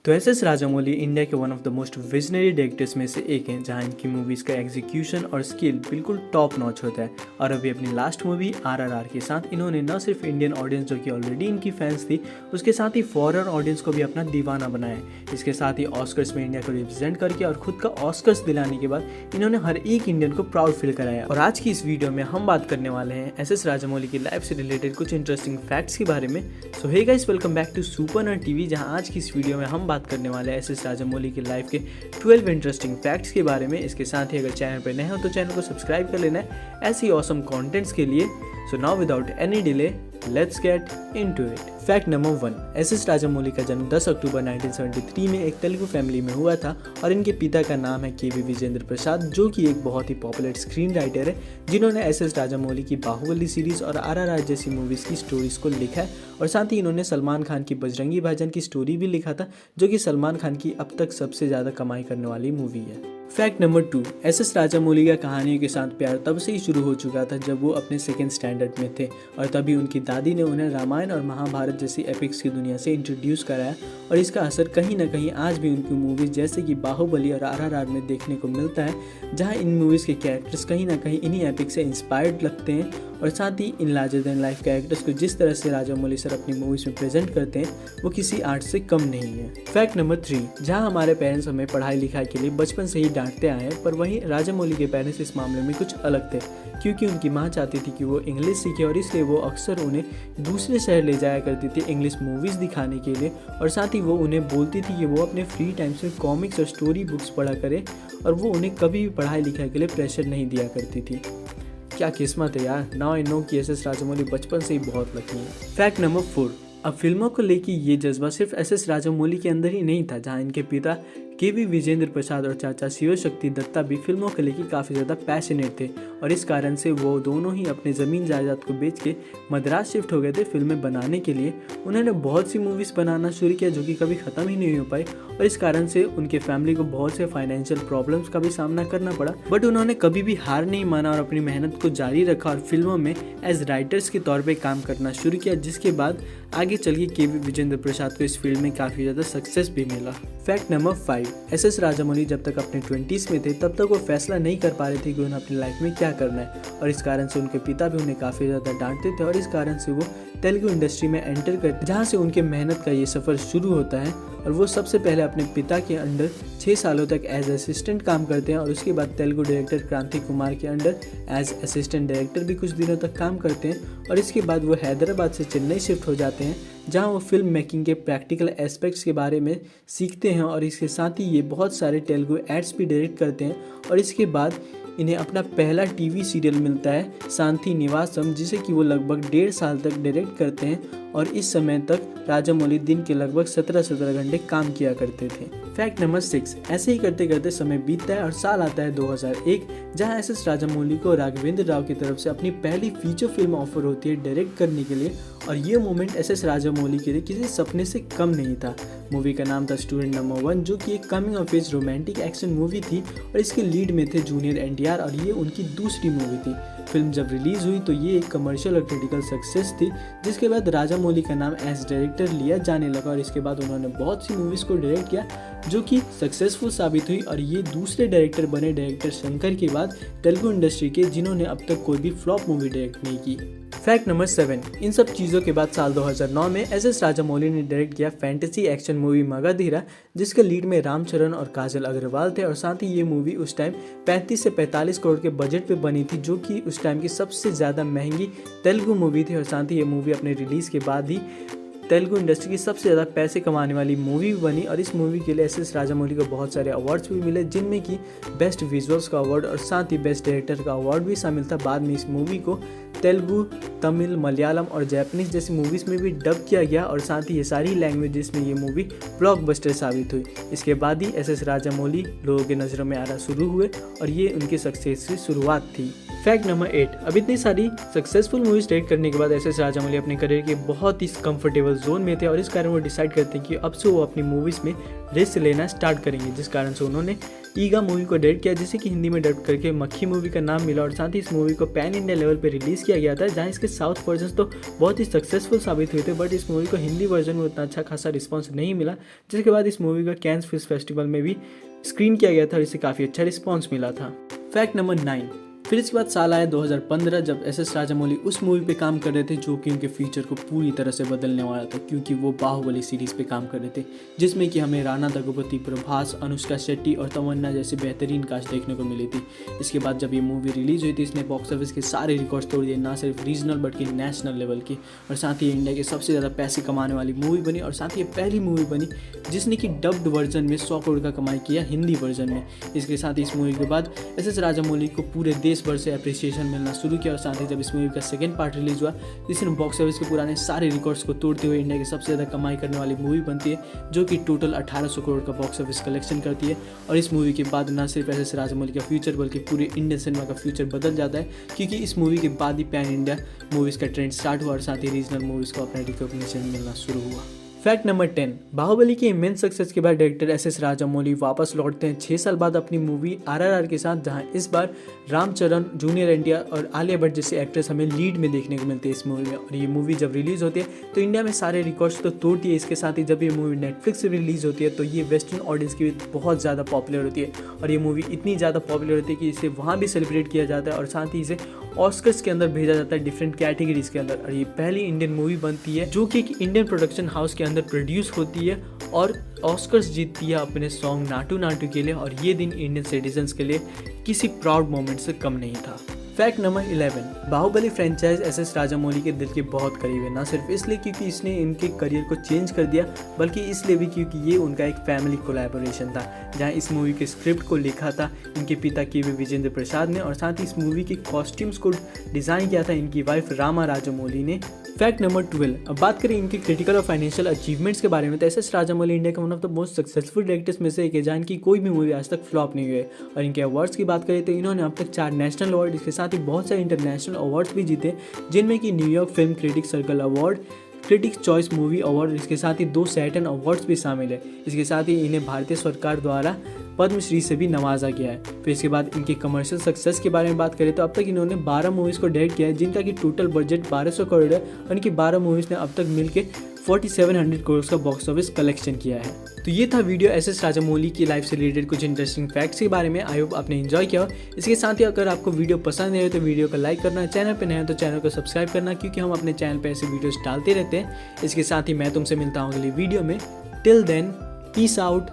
तो S Rajamouli India के one of the most visionary directors में से एक हैं, जहां इनकी मूवीज़ का एग्जीक्यूशन और स्किल बिल्कुल टॉप नॉच होता है। और अभी अपनी लास्ट मूवी RRR के साथ इन्होंने न सिर्फ इंडियन ऑडियंस जो कि ऑलरेडी इनकी फैंस थी, उसके साथ ही फॉरेन ऑडियंस को भी अपना दीवाना बनाया है। इसके साथ ही ऑस्कर्स में इंडिया को रिप्रेजेंट करके और खुद का ऑस्कर्स दिलाने के बाद इन्होंने हर एक इंडियन को प्राउड फील कराया। और आज की इस वीडियो में हम बात करने वाले हैं एस राजामौली की लाइफ से रिलेटेड कुछ इंटरेस्टिंग फैक्ट्स के बारे में। So hey guys, welcome back to super nerd TV, जहां आज की इस वीडियो में हम बात करने वाले हैं एस राजामौली की लाइफ के 12 इंटरेस्टिंग फैक्ट्स के बारे में। इसके साथ ही अगर चैनल पर नए हो तो चैनल को सब्सक्राइब कर लेना है ऐसी ऑसम कंटेंट्स के लिए। So now without any delay let's get into it. Fact number 1, S Rajamouli का जन्म 10 अक्टूबर 1973 में एक तेलुगु फैमिली में हुआ था और इनके पिता का नाम है KV विजेंद्र प्रसाद, जो कि एक बहुत ही पॉपुलर स्क्रीन राइटर है, जिन्होंने एस राजामौली की बाहुबली सीरीज और RRR जैसी मूवीज़ की स्टोरीज को लिखा है। और साथ ही इन्होंने सलमान खान की बजरंगी भाईजान की स्टोरी भी लिखा था, जो कि सलमान खान की अब तक सबसे ज़्यादा कमाई करने वाली मूवी है। फैक्ट नंबर 2, एस राजामौली का कहानियों के साथ प्यार तब से ही शुरू हो चुका था जब वो अपने सेकेंड स्टैंडर्ड में थे, और तभी उनकी दादी ने उन्हें रामायण और महाभारत जैसी एपिक्स की दुनिया से इंट्रोड्यूस कराया। और इसका असर कहीं ना कहीं आज भी उनकी मूवीज़ जैसे कि बाहुबली और RRR में देखने को मिलता है, जहां इन मूवीज़ के कैरेक्टर्स कहीं ना कहीं इन्हीं एपिक्स से इंस्पायर्ड लगते हैं। और साथ ही इन लार्जर देन लाइफ कैरेक्टर्स को जिस तरह से राजामौली सर अपनी मूवीज़ में प्रेजेंट करते हैं, वो किसी आर्ट से कम नहीं है। फैक्ट नंबर 3, जहां हमारे पेरेंट्स हमें पढ़ाई लिखाई के लिए बचपन से ही डांटते आए हैं, पर वहीं राजामौली के पेरेंट्स इस मामले में कुछ अलग थे, क्योंकि उनकी माँ चाहती थी कि वो इंग्लिश सीखे और इसलिए वो अक्सर उन्हें दूसरे शहर ले जाया करती थी इंग्लिश मूवीज़ दिखाने के लिए। और साथ ही वो उन्हें बोलती थी कि वो अपने फ्री टाइम्स में कॉमिक्स और स्टोरी बुक्स पढ़ा करे, और वो उन्हें कभी भी पढ़ाई लिखाई के लिए प्रेशर नहीं दिया करती थी। क्या किस्मत है यार। नाउ आई नो कि एस राजामौली बचपन से ही बहुत लकी है। फैक्ट नंबर 4, अब फिल्मों को लेकर ये जज्बा सिर्फ एस राजामौली के अंदर ही नहीं था, जहां इनके पिता KV विजेंद्र प्रसाद और चाचा शिवशक्ति दत्ता भी फिल्मों को लेकर काफ़ी ज़्यादा पैशनेट थे, और इस कारण से वो दोनों ही अपने ज़मीन जायदाद को बेच के मद्रास शिफ्ट हो गए थे फिल्में बनाने के लिए। उन्होंने बहुत सी मूवीज़ बनाना शुरू किया जो कि कभी ख़त्म ही नहीं हो पाई, और इस कारण से उनके फैमिली को बहुत से फाइनेंशियल प्रॉब्लम्स का भी सामना करना पड़ा। बट उन्होंने कभी भी हार नहीं माना और अपनी मेहनत को जारी रखा और फिल्मों में एज राइटर्स के तौर पर काम करना शुरू किया, जिसके बाद आगे चल के KV विजेंद्र प्रसाद को इस फील्ड में काफ़ी ज़्यादा सक्सेस भी मिला। फैक्ट नंबर 5, एस राजामौली जब तक अपने 20s में थे तब तक वो फैसला नहीं कर पा रहे थे कि उन्हें अपनी लाइफ में क्या करना है, और इस कारण से उनके पिता भी उन्हें काफ़ी ज़्यादा डांटते थे, और इस कारण से वो तेलुगु इंडस्ट्री में एंटर करते, जहाँ से उनके मेहनत का ये सफ़र शुरू होता है। और वो सबसे पहले अपने पिता के अंडर 6 सालों तक एज असिस्टेंट काम करते हैं, और उसके बाद तेलुगु डायरेक्टर क्रांति कुमार के अंडर एज असिस्टेंट डायरेक्टर भी कुछ दिनों तक काम करते हैं। और इसके बाद वो हैदराबाद से चेन्नई शिफ्ट हो जाते हैं, जहां वो फिल्म मेकिंग के प्रैक्टिकल एस्पेक्ट्स के बारे में सीखते हैं, और इसके साथ ही ये बहुत सारे तेलुगु एड्स भी डायरेक्ट करते हैं। और इसके बाद इन्हें अपना पहला TV सीरियल मिलता है शांति निवासम, जिसे कि वो लगभग 1.5 साल तक डायरेक्ट करते हैं, और इस समय तक राजामौली दिन के लगभग 17 घंटे काम किया करते थे। फैक्ट नंबर 6, ऐसे ही करते करते समय बीतता है और साल आता है 2001, जहां एस राजामौली को राघवेंद्र राव की तरफ से अपनी पहली फीचर फिल्म ऑफर होती है डायरेक्ट करने के लिए, और ये मोमेंट एस राजामौली के लिए किसी सपने से कम नहीं था। मूवी का नाम था स्टूडेंट नंबर 1, जो कि एक coming of age romantic action movie थी, और इसके लीड में थे जूनियर NTR, और ये उनकी दूसरी मूवी थी। फिल्म जब रिलीज हुई तो ये एक कमर्शियल और क्रिटिकल सक्सेस थी, जिसके बाद राजामौली का नाम एज डायरेक्टर लिया जाने लगा, और इसके बाद उन्होंने बहुत सी मूवीज़ को डायरेक्ट किया जो कि सक्सेसफुल साबित हुई, और ये दूसरे डायरेक्टर बने डायरेक्टर शंकर के बाद तेलुगु इंडस्ट्री के, जिन्होंने अब तक कोई भी फ्लॉप मूवी डायरेक्ट नहीं की। फैक्ट नंबर 7, इन सब चीज़ों के बाद साल 2009 में एस राजामौली ने डायरेक्ट किया फैंटेसी एक्शन मूवी मगधीरा, जिसके लीड में रामचरण और काजल अग्रवाल थे। और साथ ही ये मूवी उस टाइम 35 से 45 करोड़ के बजट पे बनी थी, जो कि उस टाइम की सबसे ज़्यादा महंगी तेलुगु मूवी थी। और साथ ही ये मूवी अपने रिलीज़ के बाद ही तेलुगु इंडस्ट्री की सबसे ज़्यादा पैसे कमाने वाली मूवी भी बनी, और इस मूवी के लिए एस राजामौली को बहुत सारे अवार्ड्स भी मिले, जिनमें कि बेस्ट विजुअल्स का अवार्ड और साथ ही बेस्ट डायरेक्टर का अवार्ड भी शामिल था। बाद में इस मूवी को तेलुगु, तमिल, मलयालम और जापानीज जैसी मूवीज़ में भी डब किया गया, और साथ ही ये सारी लैंग्वेजेस में ये मूवी ब्लॉकबस्टर साबित हुई। इसके बाद ही एस राजामौली लोगों के नज़रों में आना शुरू हुए, और ये उनके सक्सेस की शुरुआत थी। फैक्ट नंबर 8, अब इतनी सारी सक्सेसफुल मूवीज डायरेक्ट करने के बाद एस.एस. राजामौली अपने करियर के बहुत ही कंफर्टेबल जोन में थे और इस कारण वो डिसाइड करते हैं कि अब से वो अपनी मूवीज़ में रिस्क लेना स्टार्ट करेंगे, जिस कारण से उन्होंने ईगा मूवी को डायरेक्ट किया, जिसे कि हिंदी में डब करके मक्खी मूवी का नाम मिला और साथ ही इस मूवी को पैन इंडिया लेवल पर रिलीज़ किया गया था, जहाँ इसके साउथ वर्जन तो बहुत ही सक्सेसफुल साबित हुए थे, बट इस मूवी को हिंदी वर्जन में उतना अच्छा खासा रिस्पॉन्स नहीं मिला, जिसके बाद इस मूवी का कैंस फिल्म फेस्टिवल में भी स्क्रीन किया गया था और इसे काफ़ी अच्छा रिस्पॉन्स मिला था। फैक्ट नंबर 9, फिर इसके बाद साल आया 2015 जब एस.एस. राजामौली उस मूवी पे काम कर रहे थे जो कि उनके फ्यूचर को पूरी तरह से बदलने वाला था, क्योंकि वो बाहुबली सीरीज़ पे काम कर रहे थे, जिसमें कि हमें राणा दग्गुबाती, प्रभास, अनुष्का शेट्टी और तमन्ना जैसे बेहतरीन कास्ट देखने को मिली थी। इसके बाद जब ये मूवी रिलीज हुई थी, इसने बॉक्स ऑफिस के सारे रिकॉर्ड्स तोड़ दिए, ना सिर्फ रीजनल बल्कि नेशनल लेवल की, और साथ ही इंडिया के सबसे ज़्यादा पैसे कमाने वाली मूवी बनी और साथ ही पहली मूवी बनी जिसने कि डब्ड वर्जन में 100 करोड़ का कमाई किया हिंदी वर्जन में। इसके साथ ही इस मूवी के बाद एस.एस. राजामौली को पूरे देश भर से अप्रिसिएशन मिलना शुरू किया और साथ ही जब इस मूवी का सेकंड पार्ट रिलीज हुआ, जिसने बॉक्स ऑफिस के पुराने सारे रिकॉर्ड्स को तोड़ते हुए इंडिया की सबसे ज़्यादा कमाई करने वाली मूवी बनती है, जो कि टोटल 1800 करोड़ का बॉक्स ऑफिस कलेक्शन करती है। और इस मूवी के बाद न सिर्फ एस.एस. राजामौली का फ्यूचर बल्कि पूरे इंडियन सिनेमा का फ्यूचर बदल जाता है, क्योंकि इस मूवी के बाद ही पैन इंडिया मूवीज़ का ट्रेंड स्टार्ट हुआ और साथ ही रीजनल मूवीज़ को अपना रिकॉग्निशन मिलना शुरू हुआ। फैक्ट नंबर 10, बाहुबली के इमेंस सक्सेस के बाद डायरेक्टर एस.एस. राजामौली वापस लौटते हैं 6 साल बाद अपनी मूवी RRR के साथ, जहां इस बार रामचरण, जूनियर एनटीआर और आलिया भट्ट जैसे एक्ट्रेस हमें लीड में देखने को मिलते हैं इस मूवी में। और ये मूवी जब रिलीज़ होती है तो इंडिया में सारे रिकॉर्ड्स तो तोड़ती है, इसके साथ ही जब ये मूवी नेटफ्लिक्स से रिलीज़ होती है तो ये वेस्टर्न ऑडियंस की भी बहुत ज़्यादा पॉपुलर होती है और ये मूवी इतनी ज़्यादा पॉपुलर होती है कि इसे वहाँ भी सेलिब्रेट किया जाता है और साथ ही इसे ऑस्कर्स के अंदर भेजा जाता है डिफरेंट कैटेगरीज के अंदर। और ये पहली इंडियन मूवी बनती है जो कि एक इंडियन प्रोडक्शन हाउस के अंदर प्रोड्यूस होती है और ऑस्कर्स जीतती है अपने सॉन्ग नाटू नाटू के लिए, और ये दिन इंडियन सिटीजन्स के लिए किसी प्राउड मोमेंट से कम नहीं था। Fact number 11, Baahubali franchise S S. Rajamouli के दिल के बहुत करीब है, ना सिर्फ इसलिए क्योंकि इसने इनके करियर को चेंज कर दिया, बल्कि इसलिए भी क्योंकि ये उनका एक फैमिली कोलैबोरेशन था, जहां इस मूवी के स्क्रिप्ट को लिखा था इनके पिता के.वी. विजेंद्र प्रसाद ने और साथ ही इस मूवी के कॉस्ट्यूम्स को डिज़ाइन किया था इनकी वाइफ रामा राजामौली ने। फैक्ट नंबर 12, अब बात करें इनके क्रिटिकल और फाइनेंशियल अचीवमेंट्स के बारे में, तो एस.एस. राजामौली इंडिया के one of the most successful directors में से एक है, जहाँ इनकी कोई भी मूवी आज तक फ्लॉप नहीं हुई है। और इनके अवार्ड्स की बात करें तो इन्होंने अब तक 4 नेशनल अवार्ड, इसके साथ ही बहुत सारे इंटरनेशनल अवार्ड्स भी जीते, जिनमें कि New York film critics circle award, critics choice movie award, इसके साथ ही 2 सैटर्न अवार्ड्स भी शामिल है। इसके साथ ही इन्हें भारतीय सरकार द्वारा पद्मश्री से भी नवाजा गया है। फिर इसके बाद इनके कमर्शियल सक्सेस के बारे में बात करें तो अब तक इन्होंने 12 मूवीज़ को डायरेक्ट किया है, जिनका कि टोटल बजट 1200 करोड़ है और इनकी 12 मूवीज़ ने अब तक मिलकर 4700 करोड़ का बॉक्स ऑफिस कलेक्शन किया है। तो ये था वीडियो एस.एस. राजामौली की लाइफ से रिलेटेड कुछ इंटरेस्टिंग फैक्ट्स के बारे में। आई होप आपने एंजॉय किया हो। इसके साथ ही अगर आपको वीडियो पसंद आए तो वीडियो को लाइक करना, चैनल पे नए हैं तो चैनल को सब्सक्राइब करना, क्योंकि हम अपने चैनल पे ऐसे वीडियोस डालते रहते हैं। इसके साथ ही मैं तुमसे मिलता हूँ अगली वीडियो में। Till then, peace out.